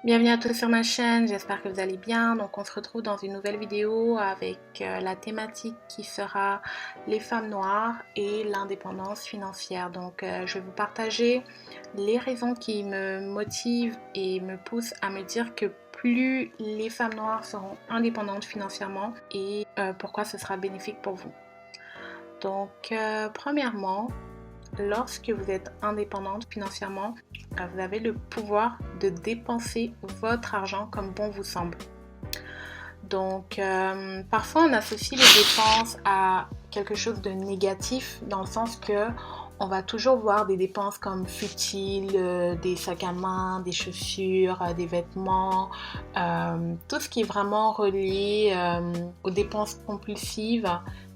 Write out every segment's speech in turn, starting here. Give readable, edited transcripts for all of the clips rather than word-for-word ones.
Bienvenue à tous sur ma chaîne, j'espère que vous allez bien. Donc on se retrouve dans une nouvelle vidéo avec la thématique qui sera les femmes noires et l'indépendance financière. Donc je vais vous partager les raisons qui me motivent et me poussent à me dire que plus les femmes noires seront indépendantes financièrement et pourquoi ce sera bénéfique pour vous. Donc premièrement, lorsque vous êtes indépendante financièrement, vous avez le pouvoir de dépenser votre argent comme bon vous semble. Donc, parfois on associe les dépenses à quelque chose de négatif, dans le sens que on va toujours voir des dépenses comme futiles, des sacs à main, des chaussures, des vêtements, tout ce qui est vraiment relié aux dépenses compulsives,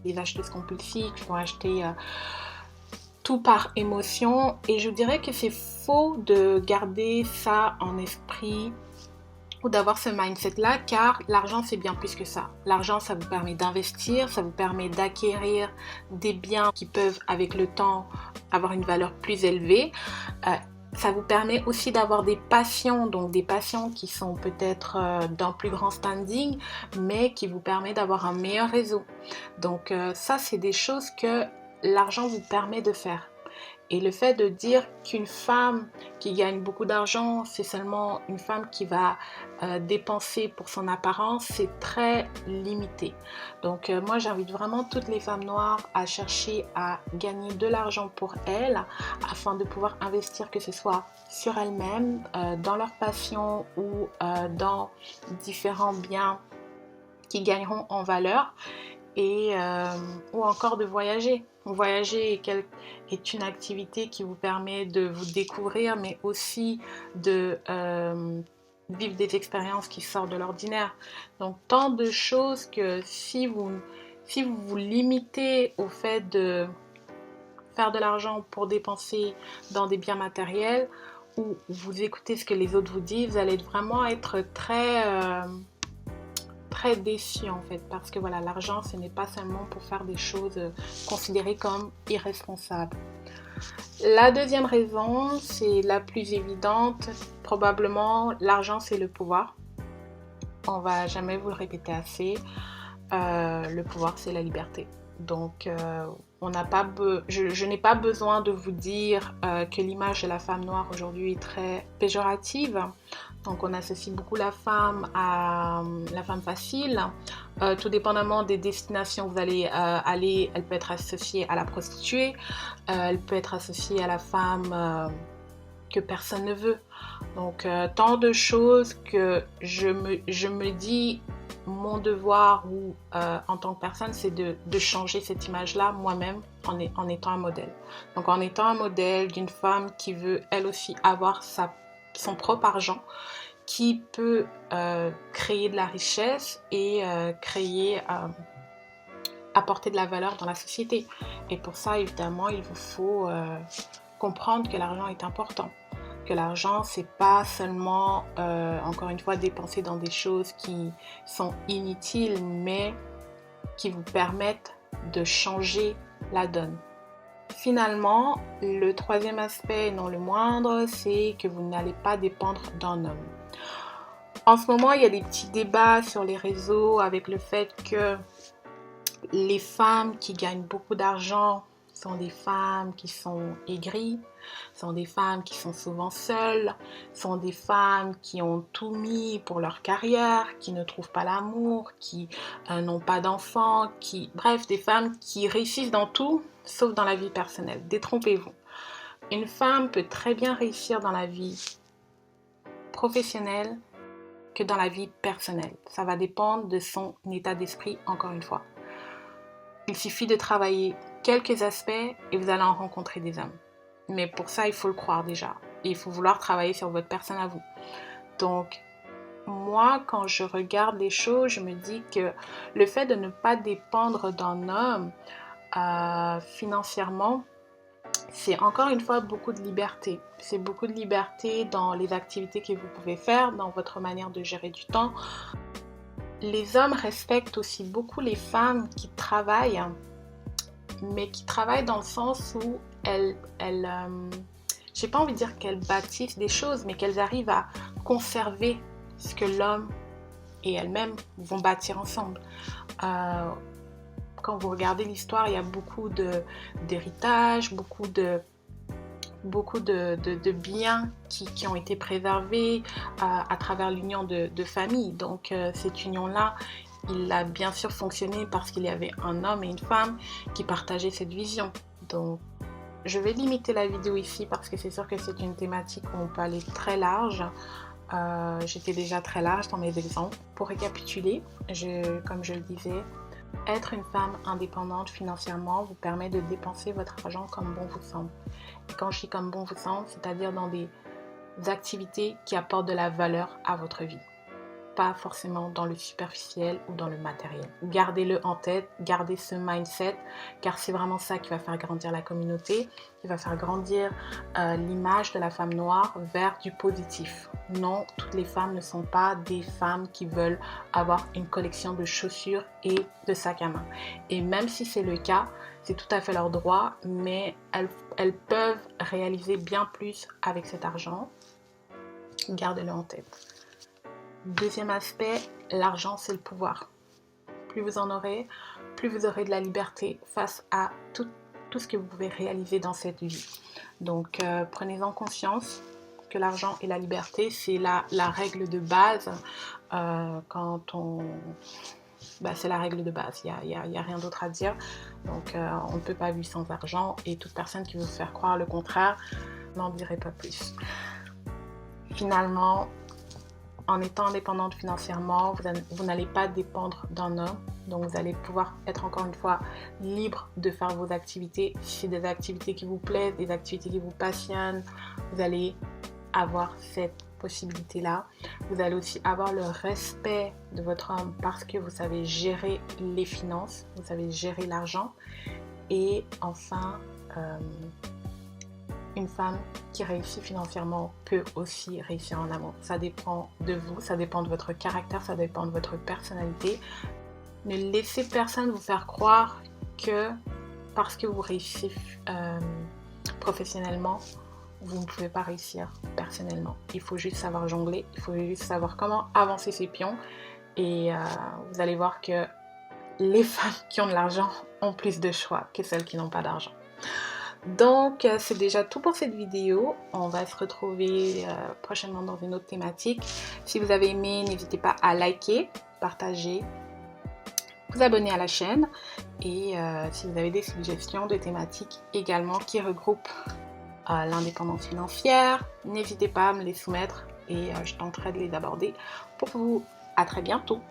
les acheteuses compulsives qui vont acheter tout par émotion, et je dirais que c'est faux de garder ça en esprit ou d'avoir ce mindset là, car l'argent c'est bien plus que ça. L'argent, ça vous permet d'investir, ça vous permet d'acquérir des biens qui peuvent avec le temps avoir une valeur plus élevée. Ça vous permet aussi d'avoir des passions, donc des passions qui sont peut-être d'un plus grand standing, mais qui vous permet d'avoir un meilleur réseau. Donc ça, c'est des choses que l'argent vous permet de faire. Et le fait de dire qu'une femme qui gagne beaucoup d'argent, c'est seulement une femme qui va dépenser pour son apparence, c'est très limité. Donc moi, j'invite vraiment toutes les femmes noires à chercher à gagner de l'argent pour elles, afin de pouvoir investir, que ce soit sur elles-mêmes, dans leur passion ou dans différents biens qui gagneront en valeur, et ou encore de voyager. Voyager est une activité qui vous permet de vous découvrir, mais aussi de vivre des expériences qui sortent de l'ordinaire. Donc tant de choses que si vous vous limitez au fait de faire de l'argent pour dépenser dans des biens matériels, ou vous écoutez ce que les autres vous disent, vous allez vraiment être très déçu en fait, parce que voilà, l'argent, ce n'est pas seulement pour faire des choses considérées comme irresponsables. La deuxième raison, c'est la plus évidente, probablement l'argent c'est le pouvoir. On va jamais vous le répéter assez, le pouvoir c'est la liberté. Donc je n'ai pas besoin de vous dire que l'image de la femme noire aujourd'hui est très péjorative. Donc on associe beaucoup la femme à la femme facile. Tout dépendamment des destinations où vous allez aller, elle peut être associée à la prostituée, elle peut être associée à la femme que personne ne veut. Donc tant de choses que je me dis, mon devoir ou en tant que personne, c'est de changer cette image-là moi-même en étant un modèle. Donc en étant un modèle d'une femme qui veut elle aussi avoir son propre argent, qui peut créer de la richesse et apporter de la valeur dans la société. Et pour ça, évidemment, il vous faut comprendre que l'argent est important. Que l'argent, c'est pas seulement, encore une fois, dépenser dans des choses qui sont inutiles, mais qui vous permettent de changer la donne. Finalement, le troisième aspect, non le moindre, c'est que vous n'allez pas dépendre d'un homme. En ce moment, il y a des petits débats sur les réseaux avec le fait que les femmes qui gagnent beaucoup d'argent sont des femmes qui sont aigries, sont des femmes qui sont souvent seules, sont des femmes qui ont tout mis pour leur carrière, qui ne trouvent pas l'amour, qui n'ont pas d'enfants, bref, des femmes qui réussissent dans tout, sauf dans la vie personnelle. Détrompez-vous. Une femme peut très bien réussir dans la vie professionnelle que dans la vie personnelle. Ça va dépendre de son état d'esprit, encore une fois. Il suffit de travailler quelques aspects et vous allez en rencontrer des hommes. Mais pour ça, il faut le croire déjà. Et il faut vouloir travailler sur votre personne à vous. Donc, moi, quand je regarde les choses, je me dis que le fait de ne pas dépendre d'un homme financièrement, c'est encore une fois beaucoup de liberté. C'est beaucoup de liberté dans les activités que vous pouvez faire, dans votre manière de gérer du temps. Les hommes respectent aussi beaucoup les femmes qui travaillent, mais qui travaillent dans le sens où elles j'ai pas envie de dire qu'elles bâtissent des choses, mais qu'elles arrivent à conserver ce que l'homme et elles-mêmes vont bâtir ensemble. Quand vous regardez l'histoire, il y a beaucoup d'héritage, beaucoup de biens qui ont été préservés à travers l'union de familles. Donc cette union-là, il a bien sûr fonctionné parce qu'il y avait un homme et une femme qui partageaient cette vision. Donc je vais limiter la vidéo ici parce que c'est sûr que c'est une thématique où on peut aller très large. J'étais déjà très large dans mes exemples. Pour récapituler, comme je le disais, être une femme indépendante financièrement vous permet de dépenser votre argent comme bon vous semble. Et quand je dis comme bon vous semble, c'est-à-dire dans des activités qui apportent de la valeur à votre vie. Pas forcément dans le superficiel ou dans le matériel. Gardez-le en tête, gardez ce mindset, car c'est vraiment ça qui va faire grandir la communauté, qui va faire grandir l'image de la femme noire vers du positif. Non, toutes les femmes ne sont pas des femmes qui veulent avoir une collection de chaussures et de sacs à main. Et même si c'est le cas, c'est tout à fait leur droit, mais elles peuvent réaliser bien plus avec cet argent. Gardez-le en tête. Deuxième aspect, l'argent c'est le pouvoir. Plus vous en aurez, plus vous aurez de la liberté face à tout ce que vous pouvez réaliser dans cette vie. Donc prenez-en conscience que l'argent et la liberté, c'est la règle de base c'est la règle de base, il y a rien d'autre à dire. Donc on ne peut pas vivre sans argent et toute personne qui veut vous faire croire le contraire, n'en dirait pas plus. Finalement, en étant indépendante financièrement, vous n'allez pas dépendre d'un homme. Donc vous allez pouvoir être encore une fois libre de faire vos activités. Si c'est des activités qui vous plaisent, des activités qui vous passionnent, vous allez avoir cette possibilité-là. Vous allez aussi avoir le respect de votre homme parce que vous savez gérer les finances, vous savez gérer l'argent. Et enfin, une femme qui réussit financièrement peut aussi réussir en amour. Ça dépend de vous, ça dépend de votre caractère, ça dépend de votre personnalité. Ne laissez personne vous faire croire que parce que vous réussissez professionnellement, vous ne pouvez pas réussir personnellement. Il faut juste savoir jongler, il faut juste savoir comment avancer ses pions et vous allez voir que les femmes qui ont de l'argent ont plus de choix que celles qui n'ont pas d'argent. Donc c'est déjà tout pour cette vidéo. On va se retrouver prochainement dans une autre thématique. Si vous avez aimé, n'hésitez pas à liker, partager, vous abonner à la chaîne et si vous avez des suggestions de thématiques également qui regroupent l'indépendance financière, n'hésitez pas à me les soumettre et je tenterai de les aborder pour vous. À très bientôt.